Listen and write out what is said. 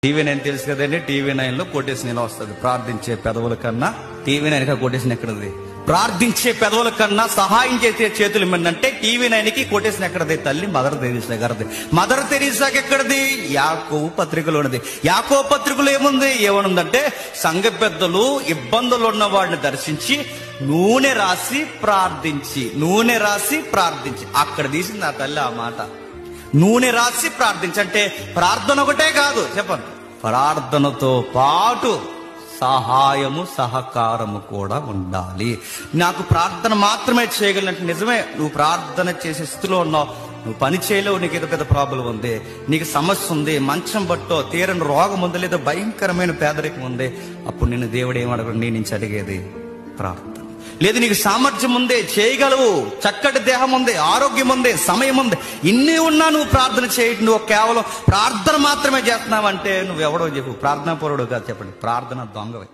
TV9 తెలుసు కదండి. TV9 లో కొటేషన్ ఇలా వస్తుంది: ప్రార్థించే పెదవుల కన్నా. TV9 కొటేషన్ ఎక్కడది? ప్రార్థించే పెదవుల కన్నా సహాయం చేసే చేతులు ఏమందంటే TV9 కి కొటేషన్ ఎక్కడది? తల్లి మదర్ తెరీసా గారిది. మదర్ తెరీసాకి ఎక్కడది? యాకోబు పత్రికలో ఉన్నది. యాకోబు పత్రికలో ఏమనుందంటే సంఘ పెద్దలు ఇబ్బందులు ఉన్న వాడిని దర్శించి నూనె రాసి ప్రార్థించి అక్కడ తీసింది ఆ తల్లి ఆ మాట. నూనె రాసి ప్రార్థించంటే ప్రార్థన ఒకటే కాదు, చెప్పండి, ప్రార్థనతో పాటు సహాయము సహకారము కూడా ఉండాలి. నాకు ప్రార్థన మాత్రమే చేయగలంటే నిజమే, నువ్వు ప్రార్థన చేసే స్థితిలో ఉన్నావు, నువ్వు పని చేయలేవు, నీకు ఏదో పెద్ద ప్రాబ్లం ఉంది, నీకు సమస్య ఉంది, మంచం బట్టో తీరని రోగం ఉంది, లేదా భయంకరమైన పేదరికం ఉంది, అప్పుడు నిన్ను దేవుడు ఏమడగడు, నీ నుంచి అడిగేది ప్రార్థన. లేదు నీకు సామర్థ్యం ఉంది, చేయగలవు, చక్కటి దేహం ఉంది, ఆరోగ్యం ఉంది, సమయం ఉంది, ఇన్ని ఉన్నా నువ్వు ప్రార్థన చేయటం, నువ్వు కేవలం ప్రార్థన మాత్రమే చేస్తున్నావంటే నువ్వు ఎవడో చెప్పు, ప్రార్థనా పరుడు కాదు, చెప్పండి, ప్రార్థన దొంగవే.